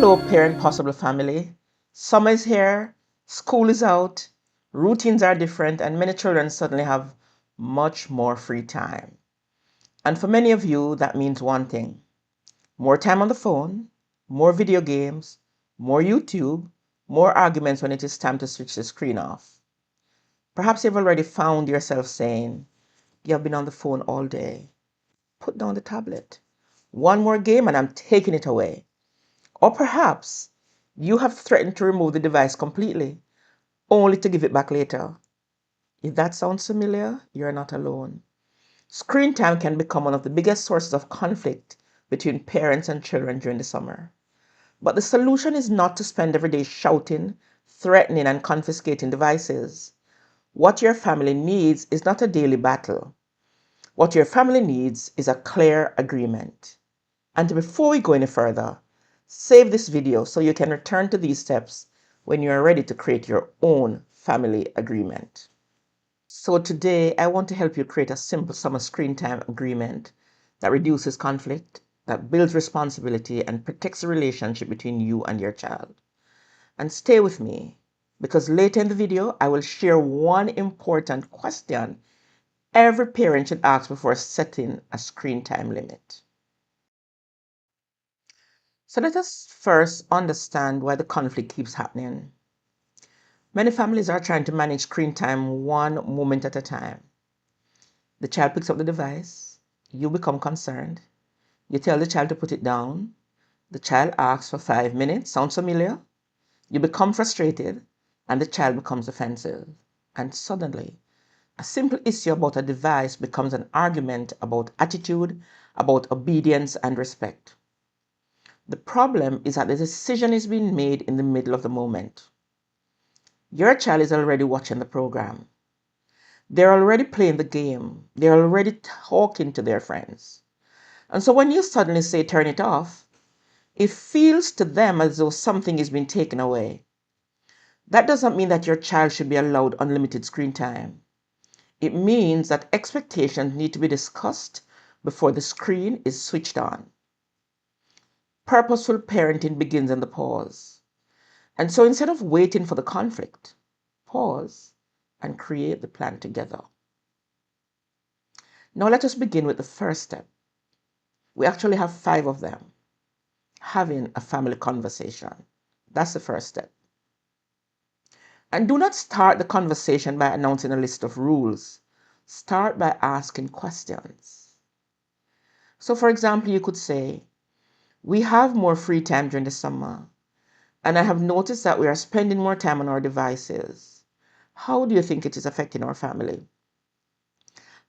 Hello, parent possible family. Summer is here, school is out, routines are different, and many children suddenly have much more free time. And for many of you, that means one thing: more time on the phone, more video games, more YouTube, more arguments when it is time to switch the screen off. Perhaps you've already found yourself saying, "You have been on the phone all day. Put down the tablet. One more game and I'm taking it away." Or perhaps you have threatened to remove the device completely, only to give it back later. If that sounds familiar, you're not alone. Screen time can become one of the biggest sources of conflict between parents and children during the summer. But the solution is not to spend every day shouting, threatening, and confiscating devices. What your family needs is not a daily battle. What your family needs is a clear agreement. And before we go any further, save this video so you can return to these steps when you are ready to create your own family agreement. So today, I want to help you create a simple summer screen time agreement that reduces conflict, that builds responsibility, and protects the relationship between you and your child. And stay with me, because later in the video, I will share one important question every parent should ask before setting a screen time limit. So let us first understand why the conflict keeps happening. Many families are trying to manage screen time one moment at a time. The child picks up the device, you become concerned, you tell the child to put it down, the child asks for 5 minutes, sounds familiar? You become frustrated, and the child becomes offensive. And suddenly, a simple issue about a device becomes an argument about attitude, about obedience and respect. The problem is that the decision is being made in the middle of the moment. Your child is already watching the program. They're already playing the game. They're already talking to their friends. And so when you suddenly say turn it off, it feels to them as though something is being taken away. That doesn't mean that your child should be allowed unlimited screen time. It means that expectations need to be discussed before the screen is switched on. Purposeful parenting begins in the pause. And so instead of waiting for the conflict, pause and create the plan together. Now let us begin with the first step. We actually have 5 of them. Having a family conversation. That's the first step. And do not start the conversation by announcing a list of rules. Start by asking questions. So for example, you could say, "We have more free time during the summer, and I have noticed that we are spending more time on our devices. How do you think it is affecting our family?"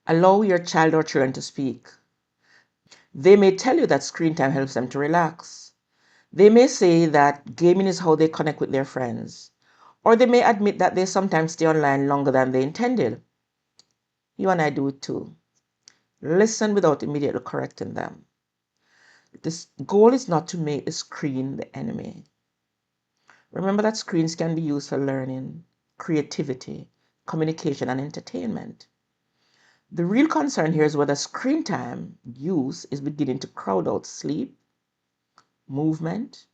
Allow your child or children to speak. They may tell you that screen time helps them to relax. They may say that gaming is how they connect with their friends. Or they may admit that they sometimes stay online longer than they intended. You and I do it too. Listen without immediately correcting them. This goal is not to make the screen the enemy. Remember that screens can be used for learning, creativity, communication, and entertainment. The real concern here is whether screen time use is beginning to crowd out sleep, movement,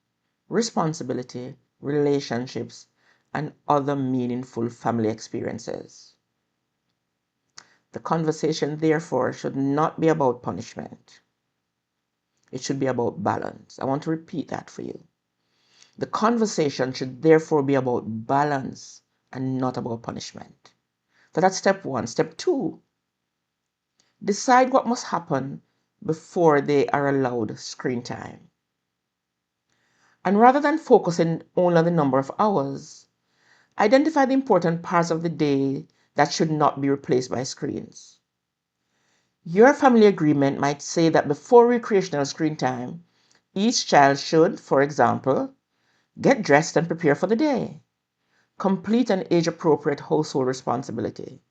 responsibility, relationships, and other meaningful family experiences. The conversation, therefore, should not be about punishment. It should be about balance. I want to repeat that for you. The conversation should therefore be about balance and not about punishment. So that's step 1. Step 2, decide what must happen before they are allowed screen time. And rather than focusing only on the number of hours, identify the important parts of the day that should not be replaced by screens. Your family agreement might say that before recreational screen time, each child should, for example, get dressed and prepare for the day, complete an age-appropriate household responsibility,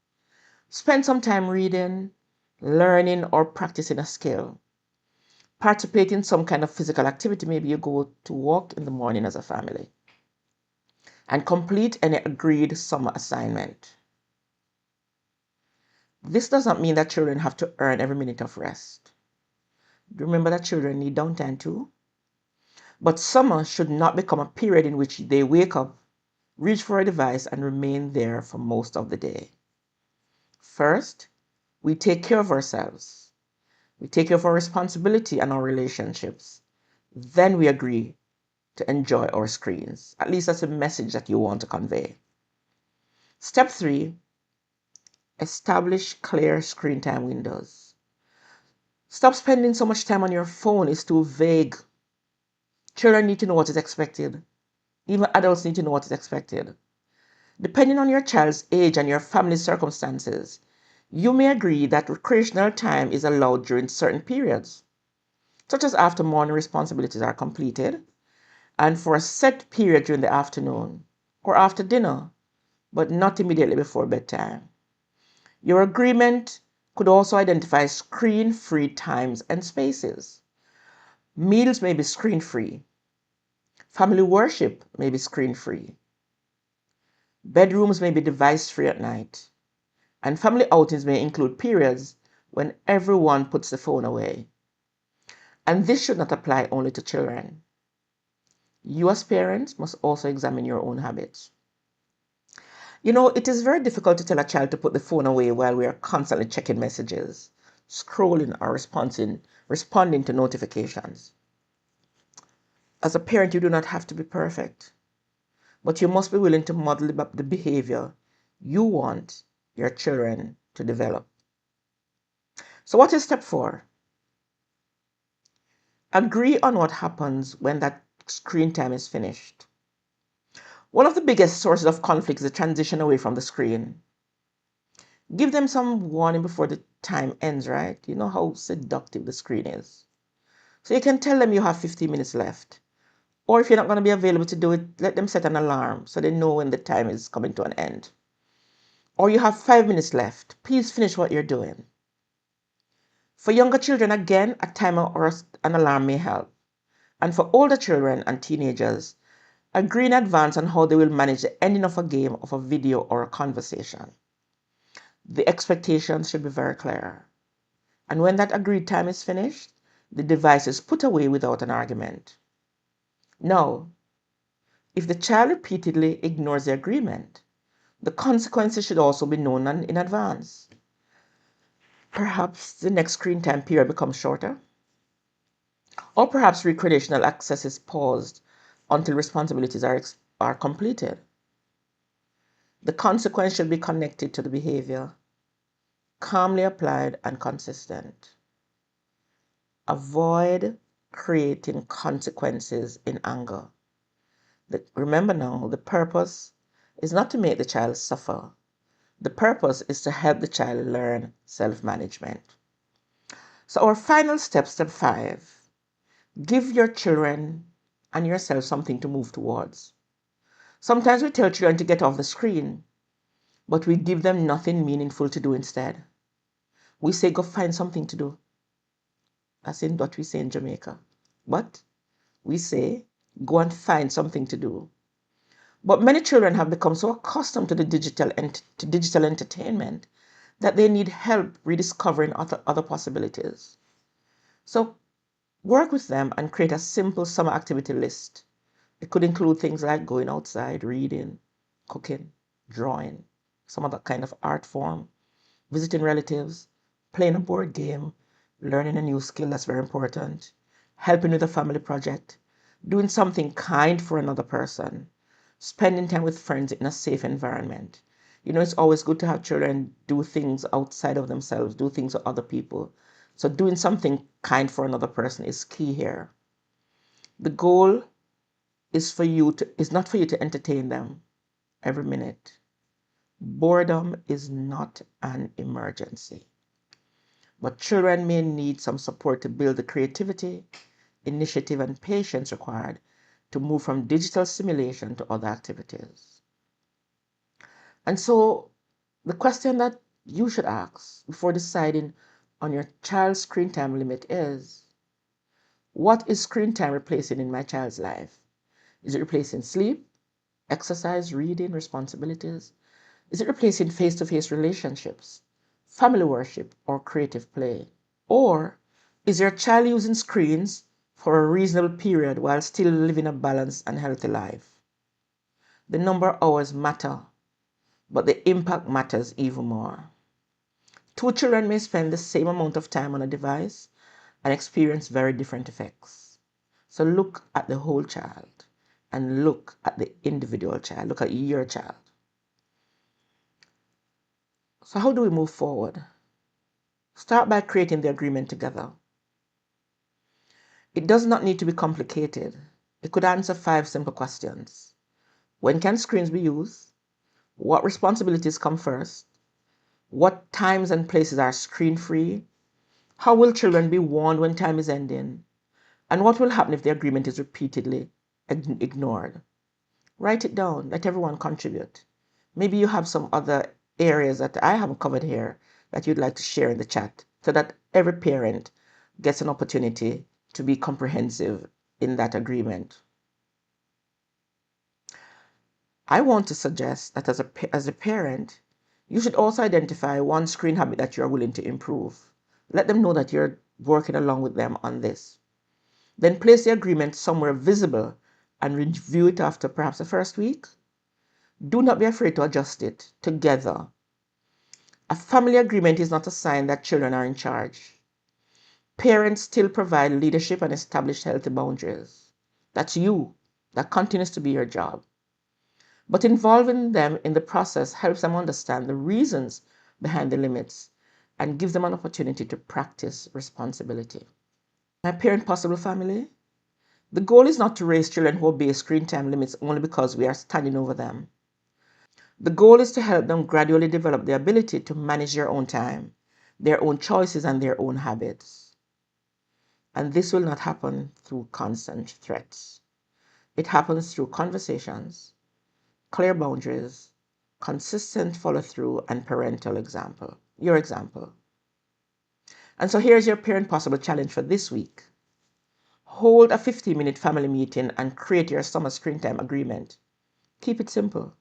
spend some time reading, learning, or practicing a skill, participate in some kind of physical activity. Maybe you go to walk in the morning as a family, and complete any agreed summer assignment. This does not mean that children have to earn every minute of rest. Remember that children need downtime too. But summer should not become a period in which they wake up, reach for a device, and remain there for most of the day. First, we take care of ourselves. We take care of our responsibility and our relationships. Then we agree to enjoy our screens. At least that's a message that you want to convey. Step 3, establish clear screen time windows. Stop spending so much time on your phone. It's too vague. Children need to know what is expected. Even adults need to know what is expected. Depending on your child's age and your family's circumstances, you may agree that recreational time is allowed during certain periods, such as after morning responsibilities are completed, and for a set period during the afternoon or after dinner, but not immediately before bedtime. Your agreement could also identify screen-free times and spaces. Meals may be screen-free. Family worship may be screen-free. Bedrooms may be device-free at night. And family outings may include periods when everyone puts the phone away. And this should not apply only to children. You as parents must also examine your own habits. It is very difficult to tell a child to put the phone away while we are constantly checking messages, scrolling, or responding to notifications. As a parent, you do not have to be perfect, but you must be willing to model the behavior you want your children to develop. So what is step 4? Agree on what happens when that screen time is finished. One of the biggest sources of conflict is the transition away from the screen. Give them some warning before the time ends, right? You know how seductive the screen is. So you can tell them you have 15 minutes left. Or if you're not going to be available to do it, let them set an alarm so they know when the time is coming to an end. Or you have 5 minutes left. Please finish what you're doing. For younger children, again, a timer or an alarm may help. And for older children and teenagers, agree in advance on how they will manage the ending of a game, of a video, or a conversation. The expectations should be very clear. And when that agreed time is finished, the device is put away without an argument. Now, if the child repeatedly ignores the agreement, the consequences should also be known in advance. Perhaps the next screen time period becomes shorter, or perhaps recreational access is paused until responsibilities are completed. The consequence should be connected to the behavior, calmly applied and consistent. Avoid creating consequences in anger. Remember now, the purpose is not to make the child suffer. The purpose is to help the child learn self-management. So our final step, step 5, give your children and yourself something to move towards. Sometimes we tell children to get off the screen, but we give them nothing meaningful to do instead. We say, go find something to do. That's in what we say in Jamaica. But we say, go and find something to do. But many children have become so accustomed to digital entertainment that they need help rediscovering other possibilities. So work with them and create a simple summer activity list. It could include things like going outside, reading, cooking, drawing, some other kind of art form, visiting relatives, playing a board game, learning a new skill that's very important, helping with a family project, doing something kind for another person, spending time with friends in a safe environment. It's always good to have children do things outside of themselves, do things with other people. So doing something kind for another person is key here. The goal is not for you to entertain them every minute. Boredom is not an emergency. But children may need some support to build the creativity, initiative, and patience required to move from digital stimulation to other activities. And so the question that you should ask before deciding on your child's screen time limit is, what is screen time replacing in my child's life? Is it replacing sleep, exercise, reading, responsibilities? Is it replacing face-to-face relationships, family worship, or creative play? Or is your child using screens for a reasonable period while still living a balanced and healthy life. The number of hours matter, but the impact matters even more. Two children may spend the same amount of time on a device and experience very different effects. So look at the whole child and look at the individual child. Look at your child. So how do we move forward? Start by creating the agreement together. It does not need to be complicated. It could answer 5 simple questions. When can screens be used? What responsibilities come first? What times and places are screen-free? How will children be warned when time is ending? And what will happen if the agreement is repeatedly ignored? Write it down. Let everyone contribute. Maybe you have some other areas that I haven't covered here that you'd like to share in the chat so that every parent gets an opportunity to be comprehensive in that agreement. I want to suggest that as a parent, you should also identify one screen habit that you're willing to improve. Let them know that you're working along with them on this. Then place the agreement somewhere visible and review it after perhaps the first week. Do not be afraid to adjust it together. A family agreement is not a sign that children are in charge. Parents still provide leadership and establish healthy boundaries. That's you. That continues to be your job. But involving them in the process helps them understand the reasons behind the limits and gives them an opportunity to practice responsibility. My parent possible family, the goal is not to raise children who obey screen time limits only because we are standing over them. The goal is to help them gradually develop the ability to manage their own time, their own choices, and their own habits. And this will not happen through constant threats. It happens through conversations, clear boundaries, consistent follow-through, and parental example. Your example. And so here's your parent possible challenge for this week. Hold a 15-minute family meeting and create your summer screen time agreement. Keep it simple.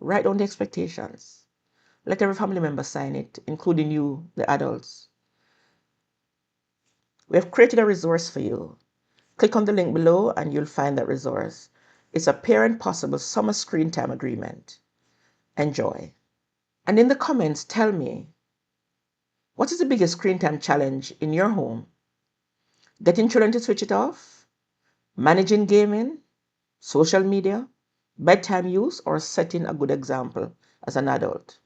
Write down the expectations. Let every family member sign it, including you, the adults. We have created a resource for you. Click on the link below and you'll find that resource. It's a parent possible summer screen time agreement. Enjoy. And in the comments, tell me, what is the biggest screen time challenge in your home? Getting children to switch it off? Managing gaming? Social media? Bedtime use? Or setting a good example as an adult?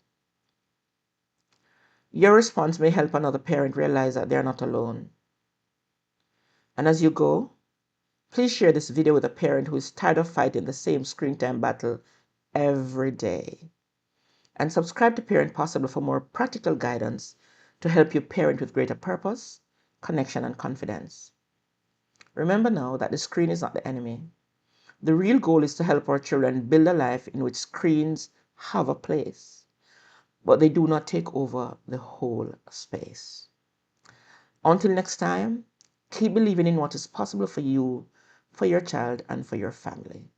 Your response may help another parent realize that they're not alone. And as you go, please share this video with a parent who is tired of fighting the same screen time battle every day. And subscribe to Parent Possible for more practical guidance to help you parent with greater purpose, connection, and confidence. Remember now that the screen is not the enemy. The real goal is to help our children build a life in which screens have a place, but they do not take over the whole space. Until next time, keep believing in what is possible for you, for your child, and for your family.